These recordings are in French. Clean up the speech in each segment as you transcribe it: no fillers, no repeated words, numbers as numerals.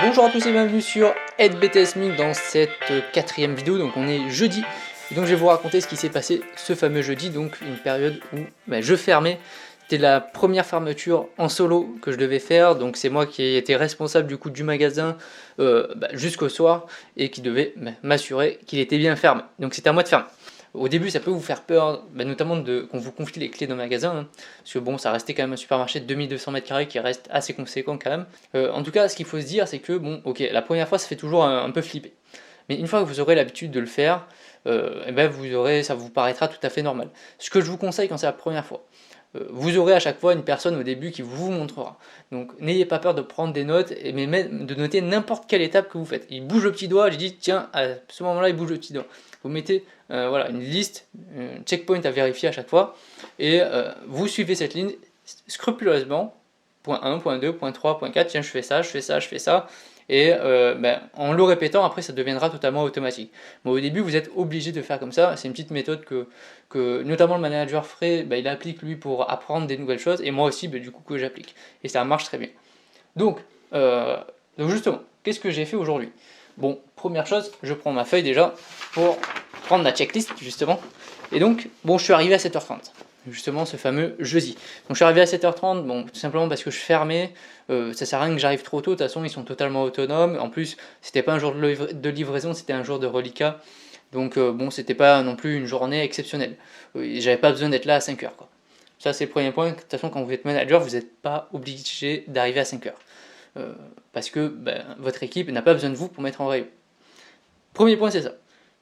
Bonjour à tous et bienvenue sur BTS dans cette quatrième vidéo. Donc on est jeudi et donc je vais vous raconter ce qui s'est passé ce fameux jeudi, donc une période où je fermais. C'était la première fermeture en solo que je devais faire, donc c'est moi qui étais responsable du coup du magasin jusqu'au soir et qui devait m'assurer qu'il était bien fermé. Donc c'était à moi de fermer. Au début, ça peut vous faire peur, notamment qu'on vous confie les clés d'un magasin, hein, parce que bon, ça restait quand même un supermarché de 2200 mètres carrés qui reste assez conséquent quand même. En tout cas, ce qu'il faut se dire, c'est que bon, ok, la première fois, ça fait toujours un peu flipper. Mais une fois que vous aurez l'habitude de le faire, ça vous paraîtra tout à fait normal. Ce que je vous conseille quand c'est la première fois, vous aurez à chaque fois une personne au début qui vous montrera. Donc n'ayez pas peur de prendre des notes, mais même de noter n'importe quelle étape que vous faites. Il bouge le petit doigt, j'ai dit tiens, à ce moment-là il bouge le petit doigt. Vous mettez voilà, une liste, un checkpoint à vérifier à chaque fois, et vous suivez cette ligne scrupuleusement. Point 1, point 2, point 3, point 4, tiens je fais ça, je fais ça, je fais ça. Et en le répétant, après ça deviendra totalement automatique. Bon, au début, vous êtes obligé de faire comme ça. C'est une petite méthode que notamment le manager Frey, il applique lui pour apprendre des nouvelles choses, et moi aussi, du coup, que j'applique. Et ça marche très bien. Donc, justement, qu'est-ce que j'ai fait aujourd'hui? Bon, première chose, je prends ma feuille déjà pour prendre la checklist, justement. Et donc, bon, je suis arrivé à 7h30. Justement, ce fameux jeudi. Donc je suis arrivé à 7h30, bon, tout simplement parce que je fermais, ça sert à rien que j'arrive trop tôt, de toute façon ils sont totalement autonomes, en plus c'était pas un jour de livraison, c'était un jour de reliquat, donc bon, c'était pas non plus une journée exceptionnelle, j'avais pas besoin d'être là à 5h quoi. Ça c'est le premier point, de toute façon quand vous êtes manager, vous n'êtes pas obligé d'arriver à 5h, parce que votre équipe n'a pas besoin de vous pour mettre en rayon. Premier point c'est ça.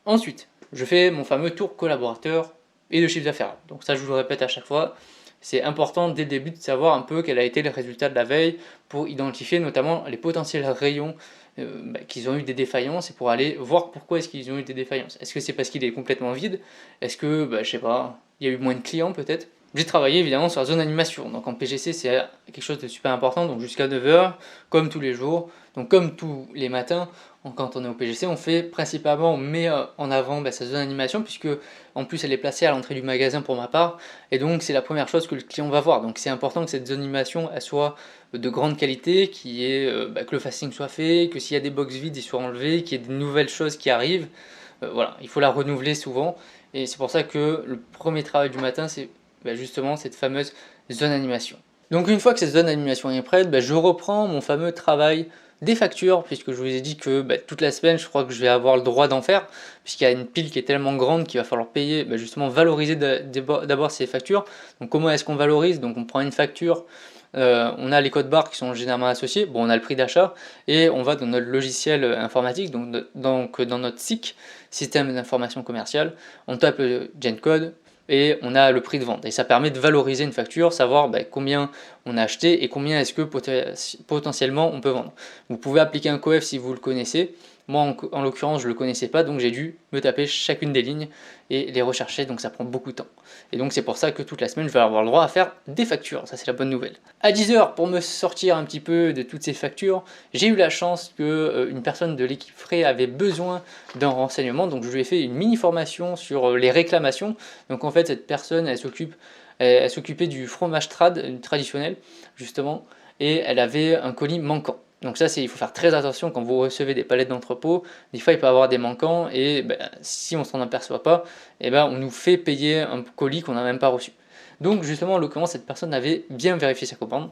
Ensuite, je fais mon fameux tour collaborateur et de chiffre d'affaires. Donc ça je vous le répète à chaque fois, c'est important dès le début de savoir un peu quel a été le résultat de la veille pour identifier notamment les potentiels rayons qu'ils ont eu des défaillances et pour aller voir pourquoi est-ce qu'ils ont eu des défaillances. Est-ce que c'est parce qu'il est complètement vide? Est-ce que, je sais pas, il y a eu moins de clients peut-être? J'ai travaillé évidemment sur la zone animation, donc en PGC c'est quelque chose de super important, donc jusqu'à 9h, comme tous les jours, donc comme tous les matins, quand on est au PGC, on fait principalement, on met en avant sa zone animation, puisque en plus elle est placée à l'entrée du magasin pour ma part, et donc c'est la première chose que le client va voir, donc c'est important que cette zone animation elle soit de grande qualité, que le fasting soit fait, que s'il y a des box vides ils soient enlevés, qu'il y ait de nouvelles choses qui arrivent, voilà, il faut la renouveler souvent, et c'est pour ça que le premier travail du matin c'est justement cette fameuse zone animation. Donc une fois que cette zone animation est prête, je reprends mon fameux travail des factures, puisque je vous ai dit que toute la semaine je crois que je vais avoir le droit d'en faire, puisqu'il y a une pile qui est tellement grande qu'il va falloir payer, justement valoriser d'abord ces factures. Donc comment est-ce qu'on valorise? Donc on prend une facture, on a les codes barres qui sont généralement associés, bon on a le prix d'achat, et on va dans notre logiciel informatique, donc dans notre SIC, système d'information commerciale, on tape le GenCode, et on a le prix de vente. Et ça permet de valoriser une facture, savoir combien on a acheté et combien est-ce que potentiellement on peut vendre. Vous pouvez appliquer un coef si vous le connaissez. Moi en l'occurrence je ne le connaissais pas, donc j'ai dû me taper chacune des lignes et les rechercher, donc ça prend beaucoup de temps. Et donc c'est pour ça que toute la semaine je vais avoir le droit à faire des factures, ça c'est la bonne nouvelle. À 10h, pour me sortir un petit peu de toutes ces factures, j'ai eu la chance que une personne de l'équipe Frey avait besoin d'un renseignement, donc je lui ai fait une mini formation sur les réclamations. Donc en fait cette personne elle s'occupait du fromage traditionnel justement, et elle avait un colis manquant. Donc ça, il faut faire très attention quand vous recevez des palettes d'entrepôt. Des fois, il peut y avoir des manquants et si on s'en aperçoit pas, on nous fait payer un colis qu'on n'a même pas reçu. Donc justement, en l'occurrence, cette personne avait bien vérifié sa commande.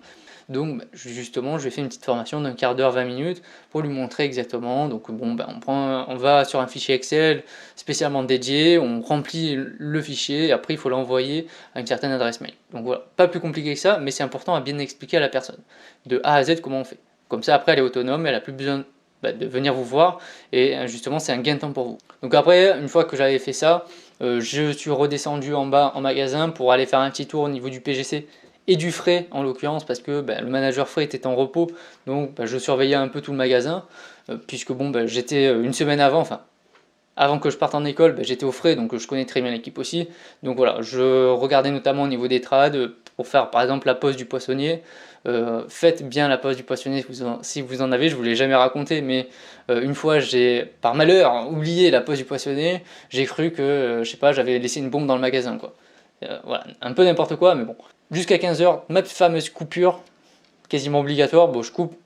Donc justement, je lui ai fait une petite formation d'un quart d'heure, 20 minutes pour lui montrer exactement. Donc bon, on va sur un fichier Excel spécialement dédié, on remplit le fichier et après il faut l'envoyer à une certaine adresse mail. Donc voilà, pas plus compliqué que ça, mais c'est important à bien expliquer à la personne de A à Z comment on fait. Comme ça après elle est autonome, elle a plus besoin de venir vous voir et justement c'est un gain de temps pour vous. Donc après, une fois que j'avais fait ça, je suis redescendu en bas en magasin pour aller faire un petit tour au niveau du PGC et du frais en l'occurrence, parce que le manager frais était en repos, donc je surveillais un peu tout le magasin, puisque j'étais une semaine avant, enfin avant que je parte en école, j'étais au frais, donc je connais très bien l'équipe aussi. Donc voilà, je regardais notamment au niveau des trades, pour faire par exemple la pause du poissonnier. Faites bien la pause du poissonnier si vous en avez, je ne vous l'ai jamais raconté, mais une fois j'ai par malheur oublié la pause du poissonnier, j'ai cru que, je sais pas, j'avais laissé une bombe dans le magasin quoi. Voilà, un peu n'importe quoi, mais bon. Jusqu'à 15h, ma fameuse coupure, quasiment obligatoire, bon je coupe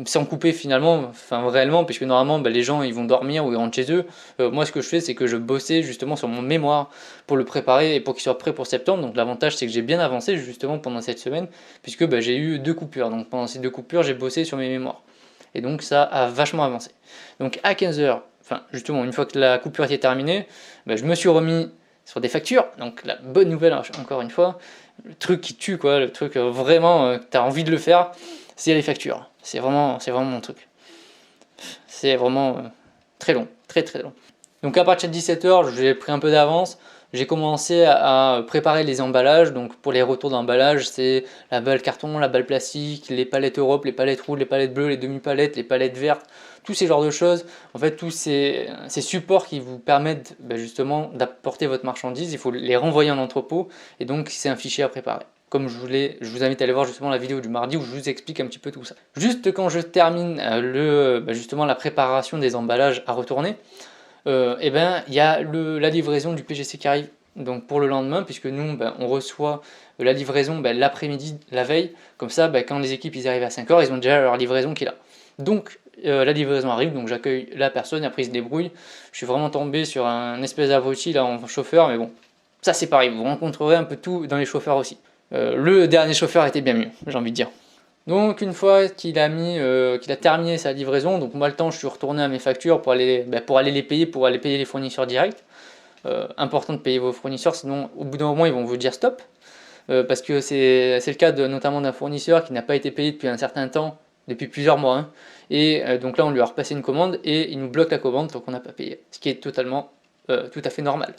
sans couper finalement, enfin réellement, puisque normalement les gens ils vont dormir ou ils rentrent chez eux. Moi ce que je fais c'est que je bossais justement sur mon mémoire pour le préparer et pour qu'il soit prêt pour septembre. Donc l'avantage c'est que j'ai bien avancé justement pendant cette semaine, puisque j'ai eu 2 coupures. Donc pendant ces 2 coupures j'ai bossé sur mes mémoires. Et donc ça a vachement avancé. Donc à 15h, enfin justement une fois que la coupure était terminée, je me suis remis sur des factures. Donc la bonne nouvelle encore une fois, le truc qui tue quoi, le truc vraiment que tu as envie de le faire, c'est les factures. C'est vraiment mon truc. C'est vraiment très long, très très long. Donc à partir de 17h, j'ai pris un peu d'avance. J'ai commencé à préparer les emballages. Donc pour les retours d'emballage, c'est la balle carton, la balle plastique, les palettes Europe, les palettes rouges, les palettes bleues, les demi-palettes, les palettes vertes, tous ces genres de choses. En fait, tous ces supports qui vous permettent justement d'apporter votre marchandise, il faut les renvoyer en entrepôt et donc c'est un fichier à préparer. Comme je vous invite à aller voir justement la vidéo du mardi où je vous explique un petit peu tout ça. Juste quand je termine justement la préparation des emballages à retourner, il y a la livraison du PGC qui arrive donc pour le lendemain, puisque nous on reçoit la livraison l'après-midi, la veille, comme ça quand les équipes ils arrivent à 5h, ils ont déjà leur livraison qui est là. Donc la livraison arrive, donc j'accueille la personne, après il se débrouille. Je suis vraiment tombé sur un espèce d'abruti là en chauffeur, mais bon, ça c'est pareil, vous rencontrerez un peu tout dans les chauffeurs aussi. Le dernier chauffeur était bien mieux, j'ai envie de dire. Donc une fois qu'il a terminé sa livraison, donc moi le temps je suis retourné à mes factures pour aller les payer, pour aller payer les fournisseurs directs. Important de payer vos fournisseurs, sinon au bout d'un moment ils vont vous dire stop. Parce que c'est le cas notamment d'un fournisseur qui n'a pas été payé depuis un certain temps, depuis plusieurs mois. Hein. Et donc là on lui a repassé une commande et il nous bloque la commande tant qu'on n'a pas payé. Ce qui est totalement tout à fait normal.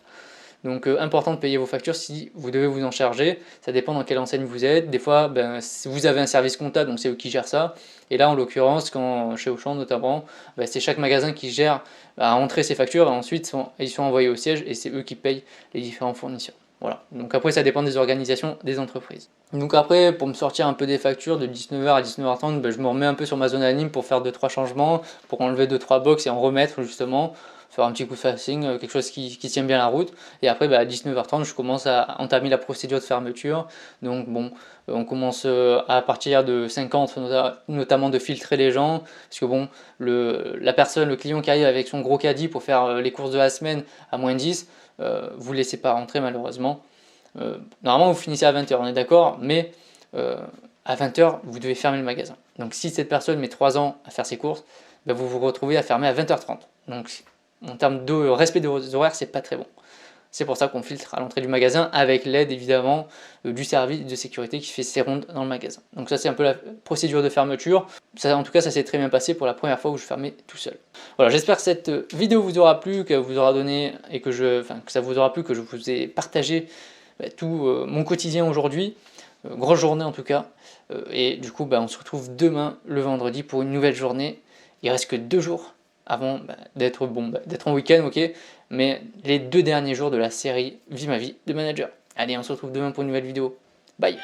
Donc important de payer vos factures si vous devez vous en charger, ça dépend dans quelle enseigne vous êtes. Des fois vous avez un service comptable, donc c'est eux qui gèrent ça. Et là en l'occurrence, chez Auchan notamment, c'est chaque magasin qui gère à entrer ses factures et ensuite ils sont envoyés au siège et c'est eux qui payent les différents fournisseurs. Voilà, donc après ça dépend des organisations des entreprises. Donc après pour me sortir un peu des factures de 19h à 19h30, je me remets un peu sur ma zone anime pour faire 2-3 changements, pour enlever 2-3 box et en remettre justement, faire un petit coup de facing, quelque chose qui tient bien la route. Et après à 19h30 je commence à entamer la procédure de fermeture. Donc bon, on commence à partir de 50 notamment de filtrer les gens, parce que bon, le client qui arrive avec son gros caddie pour faire les courses de la semaine à -10, vous ne laissez pas rentrer malheureusement. Normalement vous finissez à 20h, on est d'accord, mais à 20h vous devez fermer le magasin. Donc si cette personne met 3 ans à faire ses courses, vous vous retrouvez à fermer à 20h30. Donc en termes de respect des horaires, c'est pas très bon. C'est pour ça qu'on filtre à l'entrée du magasin avec l'aide évidemment du service de sécurité qui fait ses rondes dans le magasin. Donc ça c'est un peu la procédure de fermeture. Ça, en tout cas ça s'est très bien passé pour la première fois où je fermais tout seul. Voilà, j'espère que cette vidéo vous aura plu, qu'elle vous aura donné et que ça vous aura plu, que je vous ai partagé tout mon quotidien aujourd'hui. Grosse journée en tout cas. Et du coup on se retrouve demain le vendredi pour une nouvelle journée. Il reste que 2 jours avant d'être en week-end, ok, mais les 2 derniers jours de la série Vie ma vie de manager. Allez, on se retrouve demain pour une nouvelle vidéo. Bye.